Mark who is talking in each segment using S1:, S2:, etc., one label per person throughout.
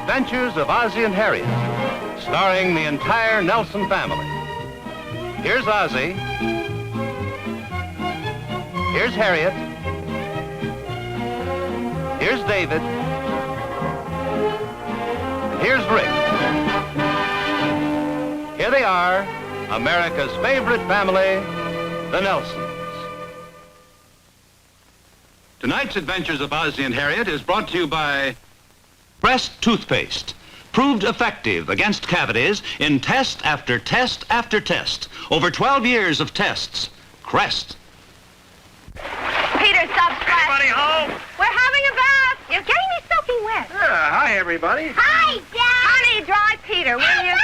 S1: Adventures of Ozzie and Harriet, starring the entire Nelson family. Here's Ozzie. Here's Harriet. Here's David. And here's Rick. Here they are, America's favorite family, the Nelsons. Tonight's Adventures of Ozzie and Harriet is brought to you by Crest toothpaste, proved effective against cavities in test after test after test. Over 12 years of tests. Crest.
S2: Peter, stop splashing.
S3: Everybody home?
S2: We're having a bath. You're getting me soaking wet.
S3: Hi, everybody.
S2: Hi, Dad. Honey, dry Peter, will you?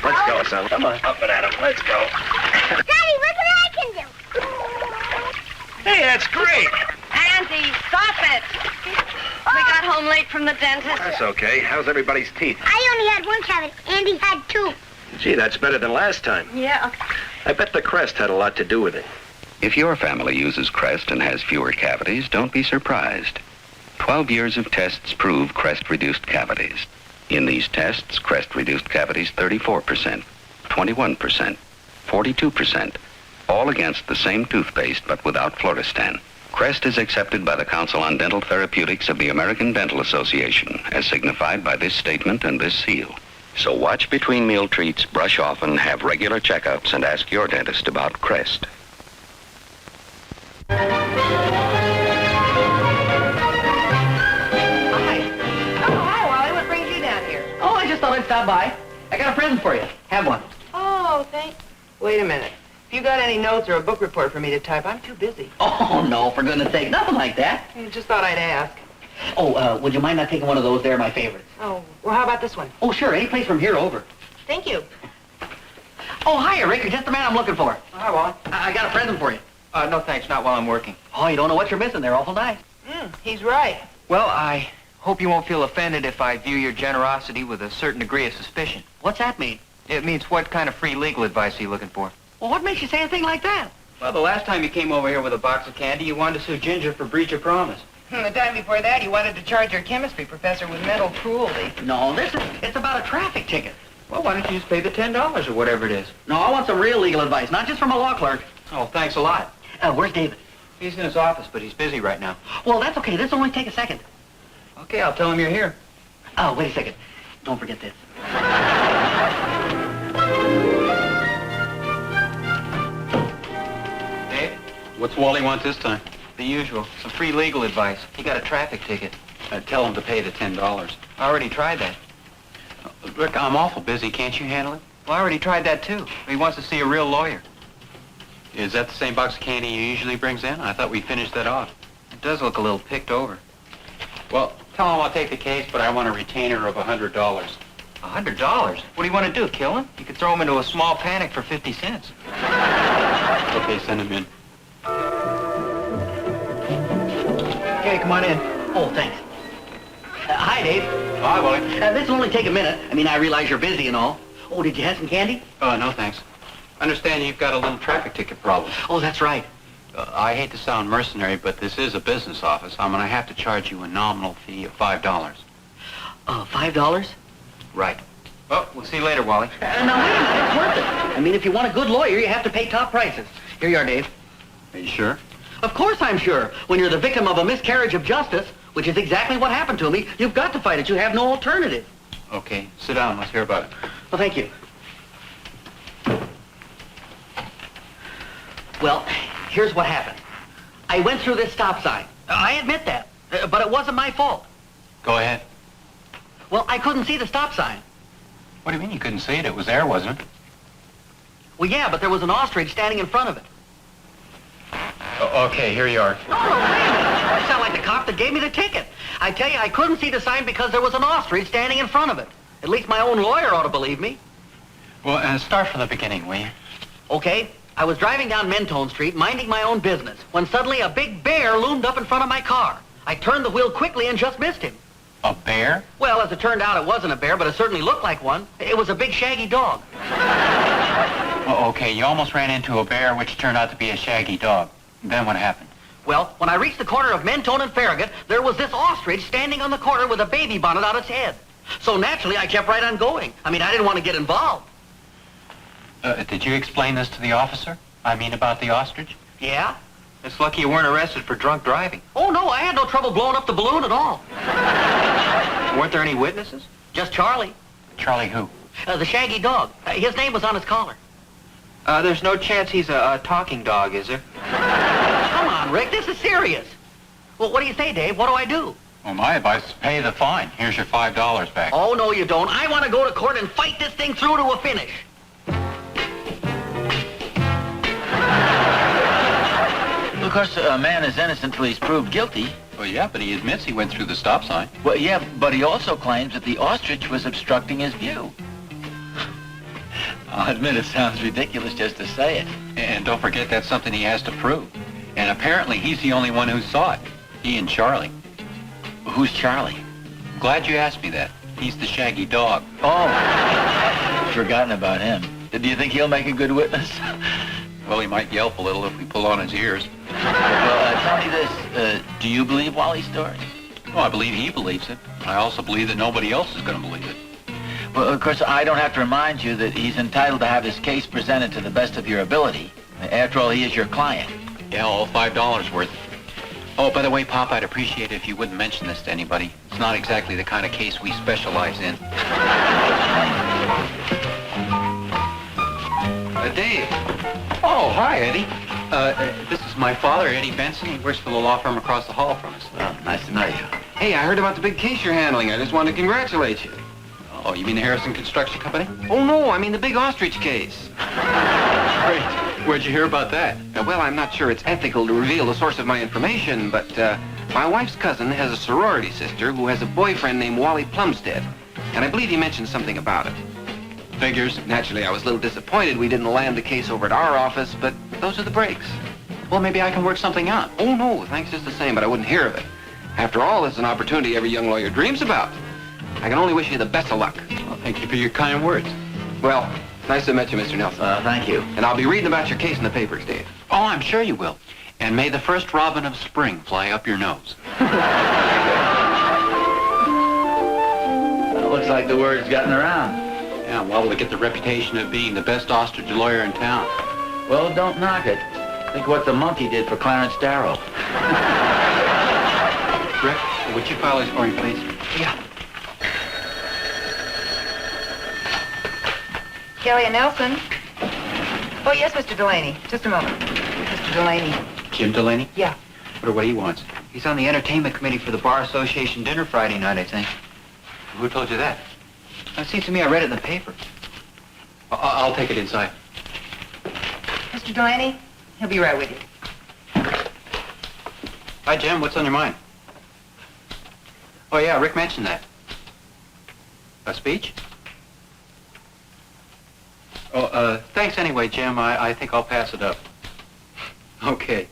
S3: Let's go, son. Come on. Up and at 'em. Let's go.
S2: Daddy, look what I can do.
S3: Hey, that's great.
S2: Auntie, stop it. We got home late from the dentist.
S3: That's okay. How's everybody's teeth?
S4: I only had one cavity. Andy had two.
S3: Gee, that's better than last time.
S2: Yeah.
S3: I bet the crest had a lot to do with it.
S5: If your family uses Crest and has fewer cavities, don't be surprised. 12 years of tests prove Crest reduced cavities. In these tests, Crest reduced cavities 34%, 21%, 42%, all against the same toothpaste but without fluorestan. Crest is accepted by the Council on Dental Therapeutics of the American Dental Association, as signified by this statement and this seal. So watch between meal treats, brush often, have regular checkups, and ask your dentist about Crest.
S6: Hi.
S7: Oh, hi, Wally. What brings you down here?
S6: Oh, I just thought I'd stop by. I got a present for you. Have one.
S7: Oh, thank... Wait a minute. If you got any notes or a book report for me to type, I'm too busy.
S6: Oh, no, for goodness sake. Nothing like that.
S7: I just thought I'd ask.
S6: Oh, would you mind not taking one of those? They're my favorites.
S7: Oh, well, how about this one?
S6: Oh, sure. Any place from here over.
S7: Thank you.
S6: Oh, hiya, Rick. You're just the man I'm looking for.
S7: Hi, Wally.
S6: I got a present for you.
S7: No, thanks. Not while I'm working.
S6: Oh, you don't know what you're missing. They're awful nice.
S7: He's right. Well, I hope you won't feel offended if I view your generosity with a certain degree of suspicion.
S6: What's that mean?
S7: It means what kind of free legal advice are you looking for?
S6: Well, what makes you say a thing like that?
S7: Well, the last time you came over here with a box of candy, you wanted to sue Ginger for breach of promise. The time before that, you wanted to charge your chemistry professor with mental cruelty.
S6: No, it's about a traffic ticket.
S7: Well, why don't you just pay the $10 or whatever it is?
S6: No, I want some real legal advice, not just from a law clerk.
S7: Oh, thanks a lot.
S6: Where's David?
S7: He's in his office, but he's busy right now.
S6: Well, that's okay. This'll only take a second.
S7: Okay, I'll tell him you're here.
S6: Oh, wait a second. Don't forget this.
S7: Dave?
S8: What's Wally want this time?
S7: The usual. Some free legal advice. He got a traffic ticket.
S8: Tell him to pay the $10.
S7: I already tried that.
S8: Rick, I'm awful busy. Can't you handle it?
S7: Well, I already tried that, too. He wants to see a real lawyer.
S8: Is that the same box of candy you usually brings in? I thought we finished that off.
S7: It does look a little picked over.
S8: Well, tell him I'll take the case, but I want a retainer of $100.
S7: $100? What do you want to do, kill him? You could throw him into a small panic for 50 cents.
S8: Okay, send him in.
S7: Okay, come on in.
S6: Oh, thanks. Hi, Dave.
S8: Hi, Wally.
S6: This will only take a minute. I mean, I realize you're busy and all. Oh, did you have some candy?
S8: No, thanks. Understand you've got a little traffic ticket problem.
S6: Oh, that's right.
S8: I hate to sound mercenary, but this is a business office. I'm going to have to charge you a nominal fee of $5.
S6: $5?
S8: Right.
S7: Well, we'll see you later, Wally.
S6: Now, wait a minute. It's worth it. I mean, if you want a good lawyer, you have to pay top prices. Here you are, Dave.
S8: Are you sure?
S6: Of course I'm sure. When you're the victim of a miscarriage of justice, which is exactly what happened to me, you've got to fight it. You have no alternative.
S8: Okay, sit down. Let's hear about it.
S6: Well, thank you. Well, here's what happened. I went through this stop sign. I admit that, but it wasn't my fault.
S8: Go ahead.
S6: Well, I couldn't see the stop sign.
S8: What do you mean you couldn't see it? It was there, wasn't it?
S6: Well, yeah, but there was an ostrich standing in front of it.
S8: Okay, here you are.
S6: No, wait a minute. You sound like the cop that gave me the ticket. I tell you, I couldn't see the sign because there was an ostrich standing in front of it. At least my own lawyer ought to believe me.
S8: Well, start from the beginning, will you?
S6: Okay, I was driving down Mentone Street, minding my own business, when suddenly a big bear loomed up in front of my car. I turned the wheel quickly and just missed him.
S8: A bear?
S6: Well, as it turned out, it wasn't a bear, but it certainly looked like one. It was a big, shaggy dog.
S8: Oh, okay, you almost ran into a bear, which turned out to be a shaggy dog. Then what happened?
S6: Well, when I reached the corner of Mentone and Farragut, there was this ostrich standing on the corner with a baby bonnet on its head. So naturally, I kept right on going. I mean, I didn't want to get involved.
S8: Did you explain this to the officer? I mean, about the ostrich?
S6: Yeah?
S7: It's lucky you weren't arrested for drunk driving.
S6: Oh, no, I had no trouble blowing up the balloon at all.
S7: Weren't there any witnesses?
S6: Just Charlie,
S8: Charlie who?
S6: the shaggy dog. His name was on his collar.
S7: There's no chance he's a talking dog, is there?
S6: Come on, Rick, this is serious. Well, what do you say, Dave? What do I do?
S8: Well, my advice is pay the fine. Here's your $5 back.
S6: Oh, no, you don't. I want to go to court and fight this thing through to a finish.
S9: Of course, a man is innocent till he's proved guilty.
S8: Well, yeah, but he admits he went through the stop sign.
S9: Well, yeah, but he also claims that the ostrich was obstructing his view. I'll admit it sounds ridiculous just to say it.
S8: And don't forget that's something he has to prove. And apparently he's the only one who saw it. He and Charlie.
S9: Who's Charlie?
S8: Glad you asked me that. He's the shaggy dog.
S9: Oh, forgotten about him. Do you think he'll make a good witness?
S8: Well, he might yelp a little if we pull on his ears.
S9: Well, tell me this. Do you believe Wally's story?
S8: Oh, I believe he believes it. I also believe that nobody else is going to believe it.
S9: Well, of course, I don't have to remind you that he's entitled to have his case presented to the best of your ability. After all, he is your client.
S8: Yeah, all $5 worth. Oh, by the way, Pop, I'd appreciate it if you wouldn't mention this to anybody. It's not exactly the kind of case we specialize in. Dave. Oh, hi, Eddie. This is my father, Eddie Benson. He works for the law firm across the hall from us.
S9: Well, nice to know you.
S7: Hey, I heard about the big case you're handling. I just wanted to congratulate you.
S8: Oh, you mean the Harrison Construction Company?
S7: Oh, no, I mean the big ostrich case.
S8: Great. Where'd you hear about that?
S7: Well, I'm not sure it's ethical to reveal the source of my information, but my wife's cousin has a sorority sister who has a boyfriend named Wally Plumstead, and I believe he mentioned something about it.
S8: Figures.
S7: Naturally, I was a little disappointed we didn't land the case over at our office, but those are the breaks.
S8: Well, maybe I can work something out.
S7: Oh, no, thanks just the same, but I wouldn't hear of it. After all, it's an opportunity every young lawyer dreams about. I can only wish you the best of luck.
S8: Well, thank you for your kind words.
S7: Well, nice to meet you, Mr. Nelson.
S9: Thank you.
S7: And I'll be reading about your case in the papers, Dave.
S8: Oh, I'm sure you will. And may the first robin of spring fly up your nose.
S9: Well, looks like the word's gotten around.
S8: Yeah, well, we get the reputation of being the best ostrich lawyer in town.
S9: Well, don't knock it. Think what the monkey did for Clarence Darrow.
S8: Rick, would you file this for me, please?
S6: Yeah.
S2: Kelly and Nelson. Oh, yes, Mr. Delaney. Just a moment. Mr. Delaney.
S8: Jim Delaney?
S2: Yeah.
S8: What he wants?
S7: He's on the entertainment committee for the Bar Association dinner Friday night, I think.
S8: Who told you that?
S7: It seems to me I read it in the paper.
S8: I'll take it inside.
S2: Mr. Delaney, he'll be right with you.
S8: Hi, Jim. What's on your mind? Oh, yeah, Rick mentioned that. A speech? Oh, thanks anyway, Jim. I think I'll pass it up. Okay.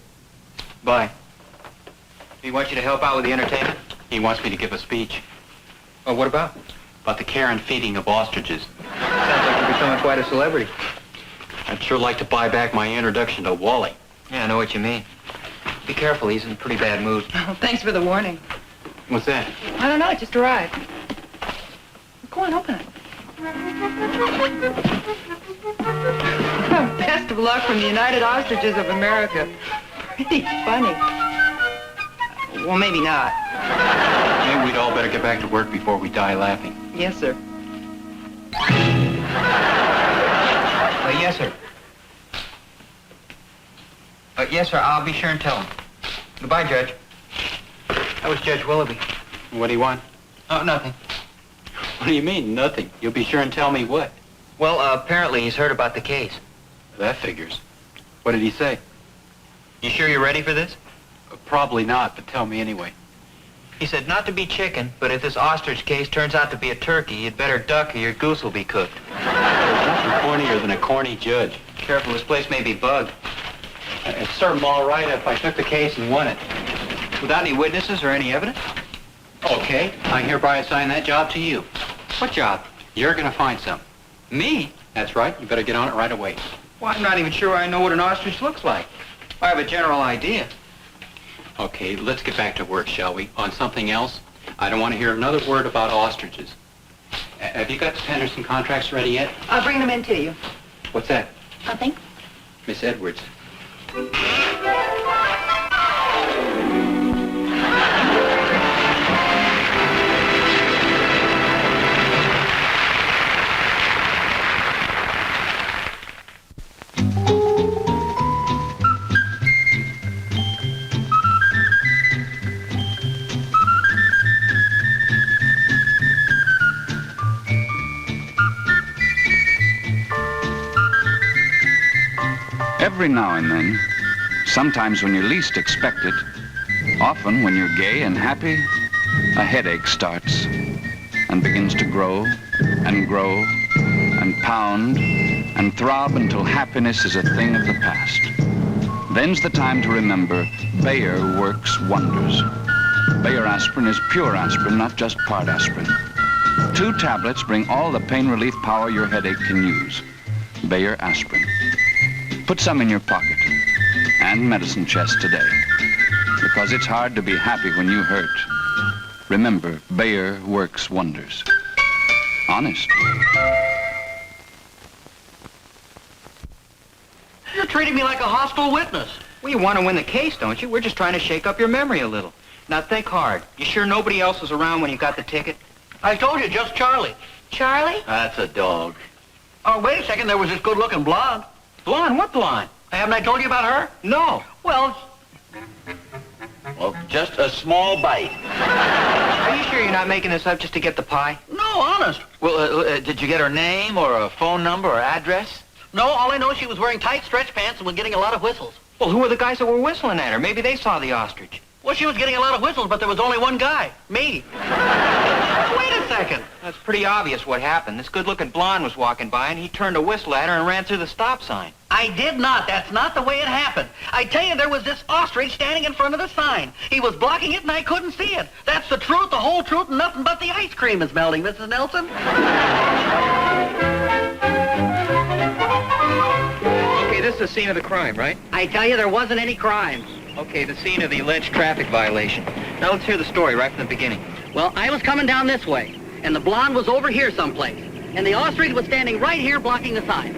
S8: Bye.
S7: He wants you to help out with the entertainment?
S8: He wants me to give a speech
S7: Oh, what about?
S8: about the care and feeding of ostriches.
S7: Sounds like you're becoming quite a celebrity.
S8: I'd sure like to buy back my introduction to Walley.
S7: Yeah, I know what you mean. Be careful, he's in a pretty bad mood.
S2: Oh, thanks for the warning.
S8: What's that?
S2: I don't know, it just arrived. Go on, open it. Best of luck from the United Ostriches of America. Pretty funny.
S7: Well, maybe not.
S8: Maybe we'd all better get back to work before we die laughing.
S2: Yes, sir.
S7: Yes, sir. Yes, sir, I'll be sure and tell him. Goodbye, Judge. That was Judge Willoughby.
S8: What do you want?
S7: Oh, nothing.
S8: What do you mean, nothing? You'll be sure and tell me what?
S7: Well, apparently he's heard about the case.
S8: That figures. What did he say?
S7: You sure you're ready for this?
S8: Probably not, but tell me anyway.
S7: He said not to be chicken, but if this ostrich case turns out to be a turkey, you'd better duck or your goose will be cooked.
S8: There's nothing cornier than a corny judge.
S7: Careful, this place may be bugged.
S8: It'd serve him all right if I took the case and won it.
S7: Without any witnesses or any evidence?
S8: Okay, I hereby assign that job to you.
S7: What job?
S8: You're gonna find some.
S7: Me?
S8: That's right, you better get on it right away.
S7: Well, I'm not even sure I know what an ostrich looks like. I have a general idea.
S8: Okay, let's get back to work, shall we? On something else? I don't want to hear another word about ostriches. Have you got the Henderson contracts ready yet?
S2: I'll bring them in to you.
S8: What's that?
S2: Nothing.
S8: Miss Edwards.
S10: Every now and then, sometimes when you least expect it, often when you're gay and happy, a headache starts and begins to grow and grow and pound and throb until happiness is a thing of the past. Then's the time to remember Bayer works wonders. Bayer aspirin is pure aspirin, not just part aspirin. 2 tablets bring all the pain relief power your headache can use. Bayer aspirin. Put some in your pocket and medicine chest today, because it's hard to be happy when you hurt. Remember, Bayer works wonders. Honest.
S6: You're treating me like a hostile witness.
S7: Well, you want to win the case, don't you? We're just trying to shake up your memory a little. Now, think hard. You sure nobody else was around when you got the ticket?
S6: I told you, just Charlie.
S2: Charlie?
S9: That's a dog.
S6: Oh, wait a second. There was this good-looking blonde.
S7: Blonde? What blonde?
S6: Haven't I told you about her?
S7: No.
S6: Well,
S9: Well, just a small bite.
S7: Are you sure you're not making this up just to get the pie?
S6: no, honest.
S9: Well, did you get her name or a phone number or address?
S6: No, all I know is she was wearing tight stretch pants and was getting a lot of whistles.
S7: Well, who were the guys that were whistling at her? Maybe they saw the ostrich.
S6: Well, she was getting a lot of whistles, but there was only one guy. Me. Wait a second.
S7: That's pretty obvious what happened. This good-looking blonde was walking by, and he turned to whistle at her and ran through the stop sign.
S6: I did not. That's not the way it happened. I tell you, there was this ostrich standing in front of the sign. He was blocking it, and I couldn't see it. That's the truth, the whole truth, and nothing but the ice cream is melting, Mrs. Nelson.
S7: Okay, this is the scene of the crime, right?
S6: I tell you, there wasn't any crime.
S7: Okay, the scene of the alleged traffic violation. Now let's hear the story right from the beginning.
S6: Well, I was coming down this way, and the blonde was over here someplace, and the ostrich was standing right here blocking the sign.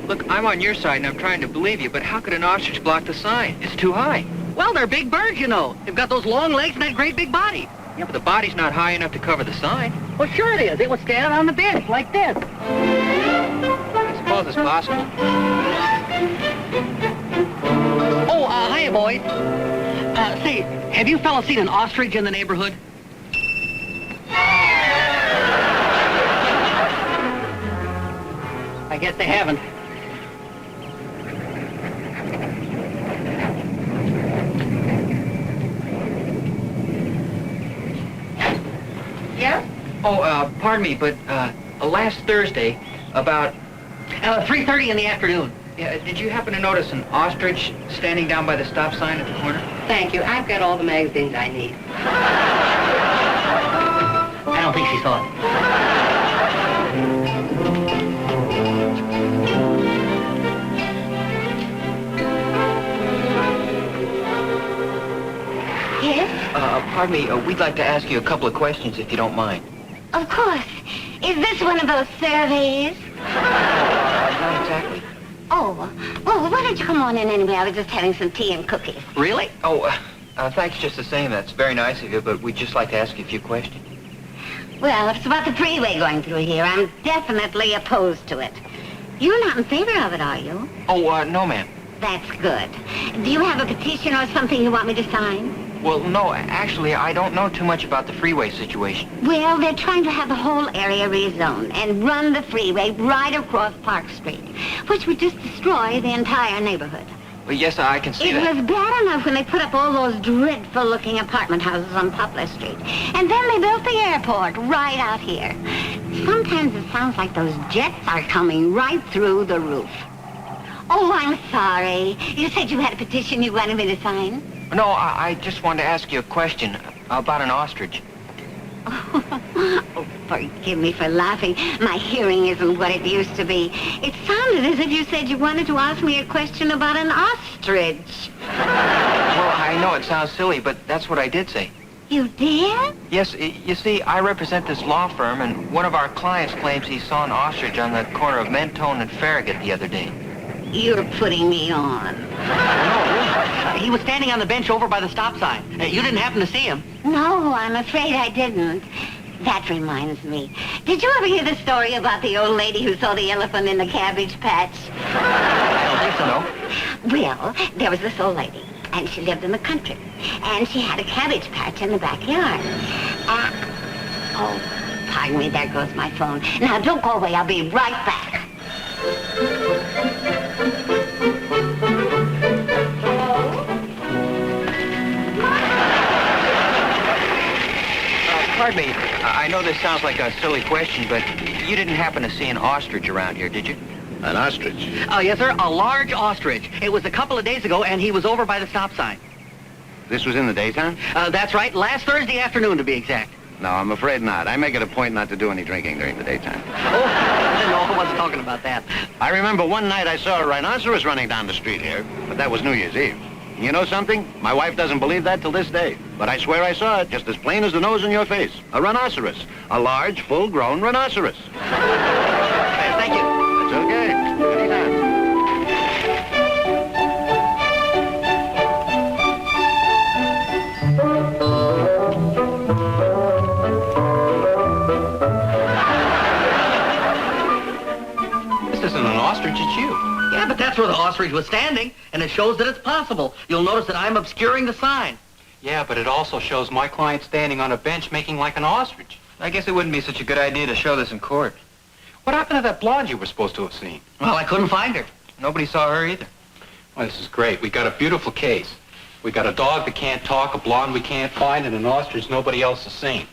S7: Look, I'm on your side, and I'm trying to believe you, but how could an ostrich block the sign? It's too high.
S6: Well, they're big birds, you know. They've got those long legs and that great big body.
S7: Yeah, but the body's not high enough to cover the sign.
S6: Well, sure it is. It was standing on the bench like this.
S7: I suppose it's possible.
S6: Oh, hiya, boys. Say, have you fellas seen an ostrich in the neighborhood? I guess they haven't.
S2: Yes?
S7: Oh, pardon me, but last Thursday, about...
S6: 3:30 in the afternoon.
S7: Yeah, did you happen to notice an ostrich standing down by the stop sign at the corner?
S2: Thank you. I've got all the magazines I need.
S6: I don't think she saw it.
S4: Yes?
S7: Pardon me, we'd like to ask you a couple of questions if you don't mind.
S4: Of course. Is this one of those surveys?
S7: Not exactly.
S4: Oh, well, why don't you come on in anyway? I was just having some tea and cookies.
S6: Really?
S7: Oh, thanks just the same. That's very nice of you, but we'd just like to ask you a few questions.
S4: Well, if it's about the freeway going through here, I'm definitely opposed to it. You're not in favor of it, are you?
S7: Oh, no, ma'am.
S4: That's good. Do you have a petition or something you want me to sign?
S7: Well, no, actually, I don't know too much about the freeway situation.
S4: Well, they're trying to have the whole area rezoned and run the freeway right across Park Street, which would just destroy the entire neighborhood.
S7: Well, yes, I can see
S4: It
S7: that.
S4: was bad enough when they put up all those dreadful-looking apartment houses on Poplar Street. And then they built the airport right out here. Sometimes it sounds like those jets are coming right through the roof. Oh, I'm sorry. You said you had a petition you wanted me to sign?
S7: No, I just wanted to ask you a question about an ostrich.
S4: Oh, forgive me for laughing. My hearing isn't what it used to be. It sounded as if you said you wanted to ask me a question about an ostrich.
S7: Well, I know it sounds silly, but that's what I did say.
S4: You did?
S7: Yes, you see, I represent this law firm, and one of our clients claims he saw an ostrich on the corner of Mentone and Farragut the other day.
S4: You're putting me on.
S6: He was standing on the bench over by the stop sign. You didn't happen to see him.
S4: No, I'm afraid I didn't. That reminds me. Did you ever hear the story about the old lady who saw the elephant in the cabbage patch?
S6: I don't think so.
S4: Well, there was this old lady, and she lived in the country, and she had a cabbage patch in the backyard. Oh, pardon me, there goes my phone. Now, don't go away. I'll be right back.
S7: Pardon me, I know this sounds like a silly question, but you didn't happen to see an ostrich around here, did you?
S3: An ostrich?
S6: Oh, yes, sir, a large ostrich. It was a couple of days ago, and he was over by the stop sign.
S3: This was in the daytime?
S6: That's right, last Thursday afternoon, to be exact.
S3: No, I'm afraid not. I make it a point not to do any drinking during the daytime.
S6: Oh, no, I wasn't talking about that.
S3: I remember one night I saw a rhinoceros running down the street here, but that was New Year's Eve. And you know something? My wife doesn't believe that till this day. But I swear I saw it, just as plain as the nose in your face. A rhinoceros. A large, full-grown rhinoceros.
S6: Thank you.
S3: That's okay. Anytime.
S8: This isn't an ostrich, it's you.
S6: Yeah, but that's where the ostrich was standing, and it shows that it's possible. You'll notice that I'm obscuring the sign.
S8: Yeah, but it also shows my client standing on a bench making like an ostrich.
S7: I guess it wouldn't be such a good idea to show this in court.
S8: What happened to that blonde you were supposed to have seen?
S6: Well, I couldn't find her.
S7: Nobody saw her either.
S8: Well, this is great. We got a beautiful case. We got a dog that can't talk, a blonde we can't find, and an ostrich nobody else has seen.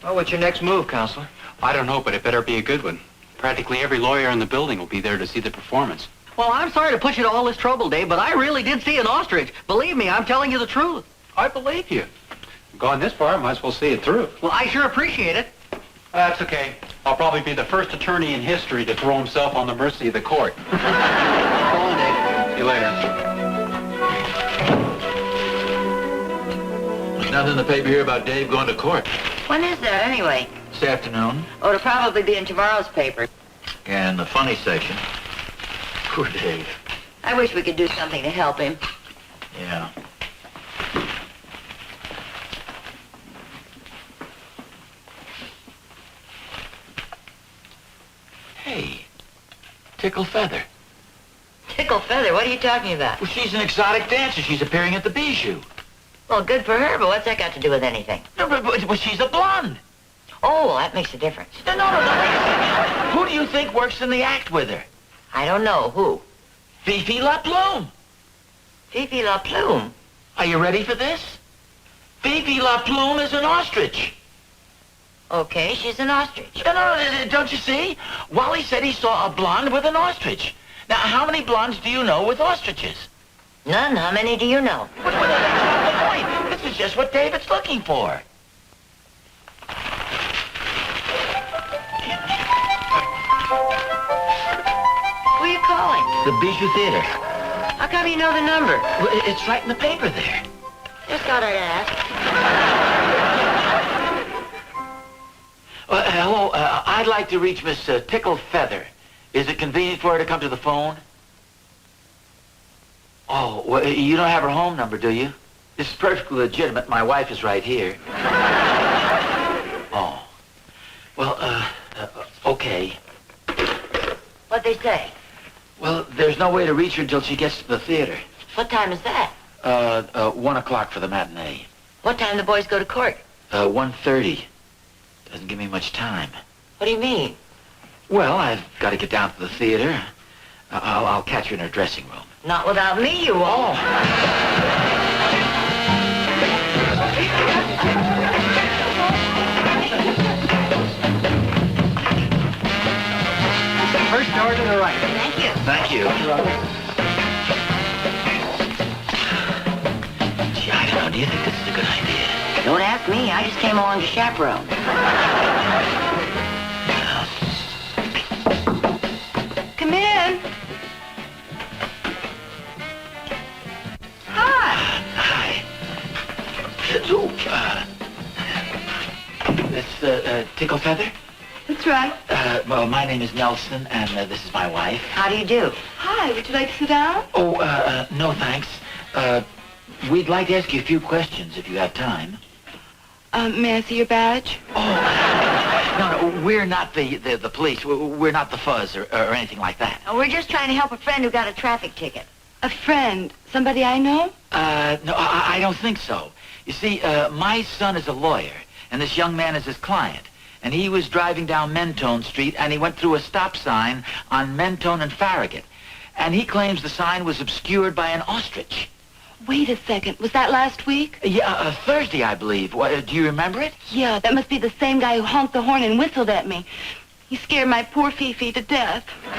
S7: Well, what's your next move, Counselor?
S8: I don't know, but it better be a good one. Practically every lawyer in the building will be there to see the performance.
S6: Well, I'm sorry to put you to all this trouble, Dave, but I really did see an ostrich. Believe me, I'm telling you the truth.
S8: I believe you. I've gone this far, I might as well see it through.
S6: Well, I sure appreciate it.
S8: That's okay. I'll probably be the first attorney in history to throw himself on the mercy of the court.
S6: Go on, Dave.
S8: See you later.
S9: There's nothing in the paper here about Dave going to court.
S2: When is that, anyway?
S9: This afternoon.
S2: Oh, it'll probably be in tomorrow's paper.
S9: And the funny section. Poor Dave.
S2: I wish we could do something to help him.
S9: Yeah. Hey, Tickle Feather.
S2: Tickle Feather, what are you talking about?
S9: Well, she's an exotic dancer. She's appearing at the Bijou.
S2: Well, good for her, but what's that got to do with anything?
S9: No, but she's a blonde.
S2: Oh, well, that makes a difference.
S9: No, wait a second. Who do you think works in the act with her?
S2: I don't know. Who?
S9: Fifi La Plume.
S2: Fifi La Plume.
S9: Are you ready for this? Fifi La Plume is an ostrich.
S2: Okay, she's an ostrich.
S9: No, don't you see? Wally said he saw a blonde with an ostrich. Now, how many blondes do you know with ostriches?
S2: None. How many do you know?
S9: But that's not the point. This is just what David's looking for.
S2: Who are you calling?
S9: The Bijou Theater.
S2: How come you know the number?
S9: Well, it's right in the paper there.
S2: Just thought I'd ask.
S9: Hello, I'd like to reach Miss Tickle Feather. Is it convenient for her to come to the phone? Oh, well, you don't have her home number, do you? This is perfectly legitimate. My wife is right here. Oh. Well, okay.
S2: What'd they say?
S9: Well, there's no way to reach her until she gets to the theater.
S2: What time is that?
S9: 1 o'clock for the matinee.
S2: What time the boys go to court?
S9: 1:30. Doesn't give me much time.
S2: What do you mean?
S9: Well, I've got to get down to the theater. I'll catch her in her dressing room.
S2: Not without me, you won't.
S6: First door to the right.
S2: Thank you.
S9: Thank you. Gee, I don't know. Do you think this is a good idea?
S2: Don't ask me. I just came along to chaperone. Come in. Hi.
S9: Hi. Ooh, Tickle Feather?
S2: That's right.
S9: Well, my name is Nelson, and this is my wife.
S2: How do you do? Hi, would you like to sit down?
S9: Oh, no thanks. We'd like to ask you a few questions if you have time.
S2: May I see your badge?
S9: No, we're not the police. We're not the fuzz or anything like that.
S4: Oh, we're just trying to help a friend who got a traffic ticket.
S2: A friend? Somebody I know?
S9: No, I don't think so. You see, my son is a lawyer, and this young man is his client. And he was driving down Mentone Street, and he went through a stop sign on Mentone and Farragut. And he claims the sign was obscured by an ostrich.
S2: Wait a second. Was that last week?
S9: Yeah, Thursday, I believe. Do you remember it?
S2: Yeah, that must be the same guy who honked the horn and whistled at me. He scared my poor Fifi to death.
S9: Oh,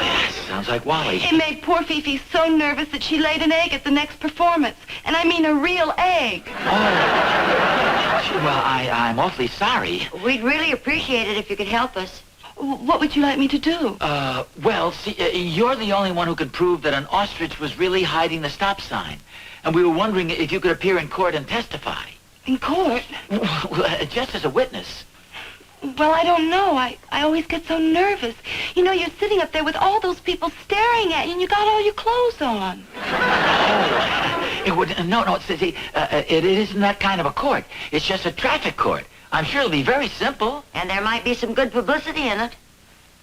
S9: yes, sounds like Walley.
S2: It made poor Fifi so nervous that she laid an egg at the next performance. And I mean a real egg.
S9: Oh. Well, I'm awfully sorry.
S4: We'd really appreciate it if you could help us.
S2: What would you like me to do?
S9: Well, see, you're the only one who could prove that an ostrich was really hiding the stop sign. And we were wondering if you could appear in court and testify.
S2: In court?
S9: Well, just as a witness.
S2: Well, I don't know. I always get so nervous. You know, you're sitting up there with all those people staring at you, and you got all your clothes on.
S9: Oh, it would... No, see, it isn't that kind of a court. It's just a traffic court. I'm sure it'll be very simple.
S4: And there might be some good publicity in it.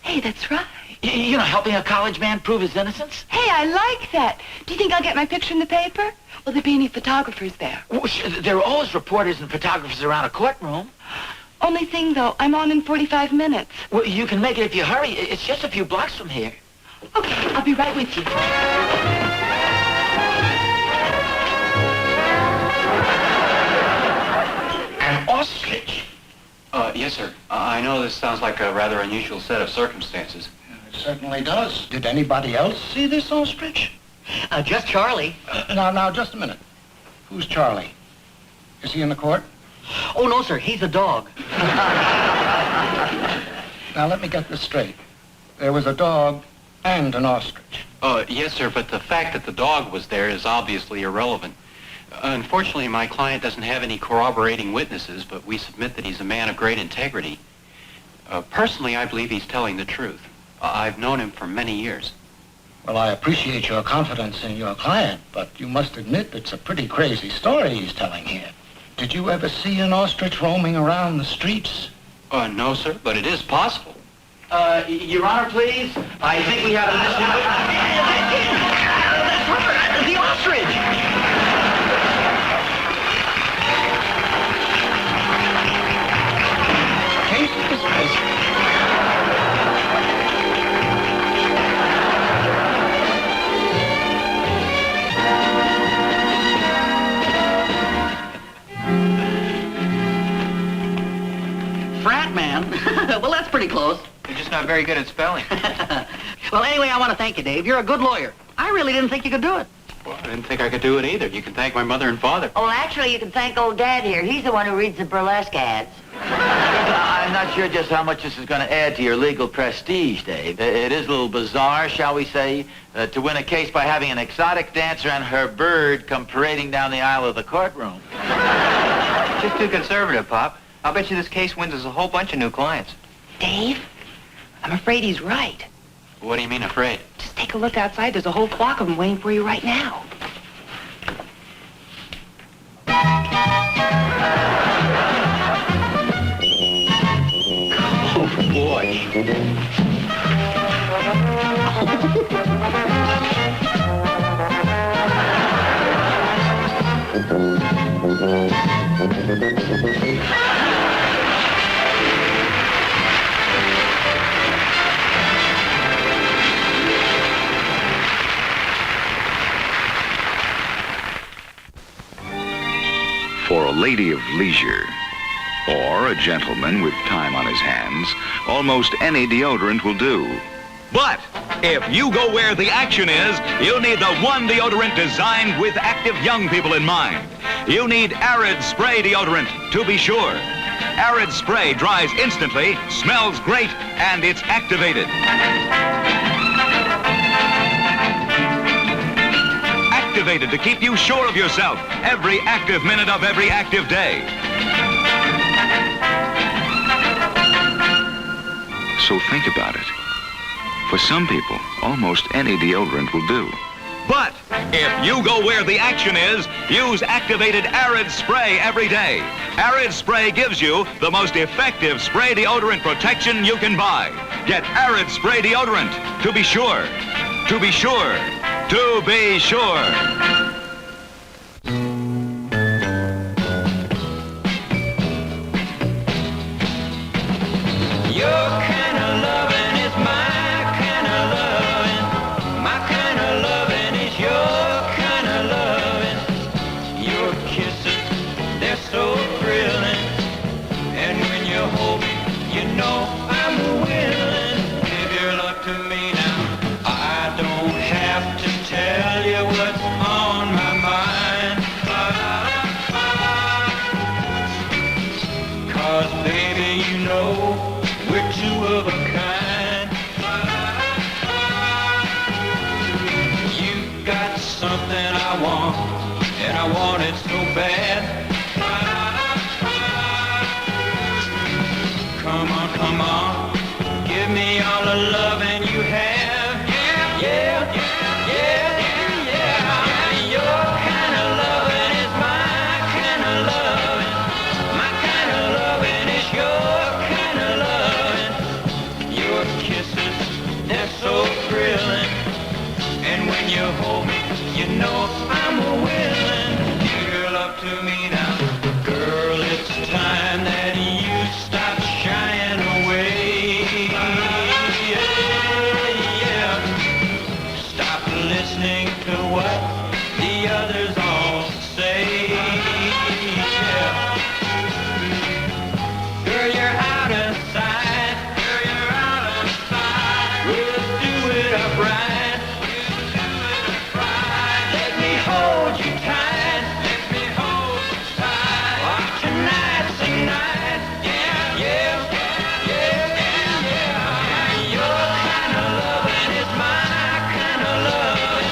S2: Hey, that's right.
S9: You know, helping a college man prove his innocence?
S2: Hey, I like that. Do you think I'll get my picture in the paper? Will there be any photographers there?
S9: Well, there are always reporters and photographers around a courtroom.
S2: Only thing, though, I'm on in 45 minutes.
S9: Well, you can make it if you hurry. It's just a few blocks from here.
S2: Okay, I'll be right with you.
S3: An ostrich?
S8: Yes, sir. I know this sounds like a rather unusual set of circumstances.
S3: It certainly does. Did anybody else see this ostrich?
S6: Just Charlie.
S3: Now, just a minute. Who's Charlie? Is he in the court?
S6: Oh, no, sir. He's a dog.
S3: Now, let me get this straight. There was a dog and an ostrich.
S8: Yes, sir, but the fact that the dog was there is obviously irrelevant. Unfortunately, my client doesn't have any corroborating witnesses, but we submit that he's a man of great integrity. Personally, I believe he's telling the truth. I've known him for many years.
S3: Well, I appreciate your confidence in your client, but you must admit it's a pretty crazy story he's telling here. Did you ever see an ostrich roaming around the streets?
S8: No, sir, but it is possible.
S9: Your Honor, please. I think we have a missing witness.
S6: The ostrich! Frat man? Well, that's pretty close.
S7: You're just not very good at spelling.
S6: Well, anyway, I want to thank you, Dave. You're a good lawyer. I really didn't think you could do it.
S8: Well, I didn't think I could do it either. You can thank my mother and father.
S4: Oh, actually, you can thank old Dad here. He's the one who reads the burlesque ads.
S9: I'm not sure just how much this is going to add to your legal prestige, Dave. It is a little bizarre, shall we say, to win a case by having an exotic dancer and her bird come parading down the aisle of the courtroom.
S7: Just too conservative, Pop. I'll bet you this case wins us a whole bunch of new clients.
S2: Dave, I'm afraid he's right.
S8: What do you mean, afraid?
S2: Just take a look outside. There's a whole flock of them waiting for you right now.
S9: Oh, boy.
S10: For a lady of leisure or a gentleman with time on his hands, almost any deodorant will do.
S1: But if you go where the action is, you need the one deodorant designed with active young people in mind. You need Arid Spray deodorant, to be sure. Arid Spray dries instantly, smells great, and it's activated. Activated to keep you sure of yourself every active minute of every active day.
S11: So think about it. For some people, almost any deodorant will do.
S1: But if you go where the action is, use activated Arid Spray every day. Arid Spray gives you the most effective spray deodorant protection you can buy. Get Arid Spray deodorant to be sure. To be sure. To be sure.
S12: Your kind of loving is my kind of loving. My kind of loving is your kind of loving. Your kisses, they're so thrilling. And when you hold me, you know I'm willing. Give your love to me now. I don't have to tell you what's on my mind. 'Cause baby, you know we're two of a kind. You got something I want, and I want it so bad. Come on, give me all the loving you have. Yeah, yeah, yeah, yeah, yeah. Your kind of loving is my kind of loving. My kind of loving is your kind of loving. Your kisses, they're so thrilling. And when you hold me, you know I'm willing. Give your love to me now. Girl, it's time that you stop shying away. Yeah, yeah. Stop listening to what the others all say. Yeah. Girl, you're out of sight. Girl, you're out of sight. We'll do it upright. Let me hold you tight. Let me hold you tight. Watch tonight's the night. Yeah, yeah, yeah, yeah, yeah. Your kind of loving is my kind of loving.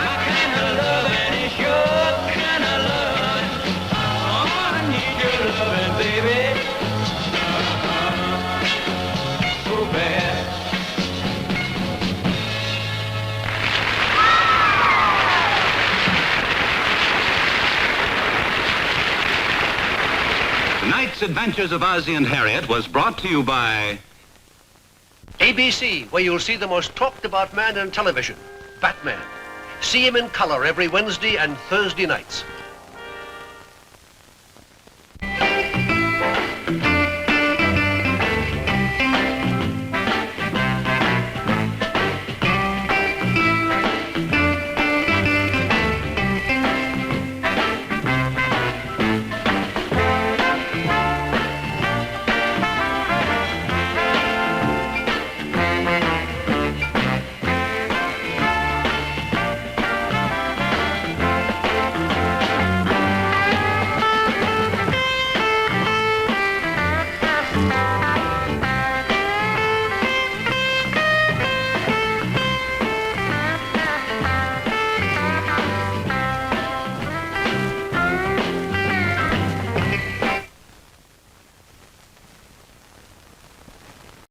S12: My kind of loving is your kind of loving. Oh, I need your loving, baby. So bad.
S1: Tonight's Adventures of Ozzie and Harriet was brought to you by
S13: ABC, where you'll see the most talked about man in television, Batman. See him in color every Wednesday and Thursday nights.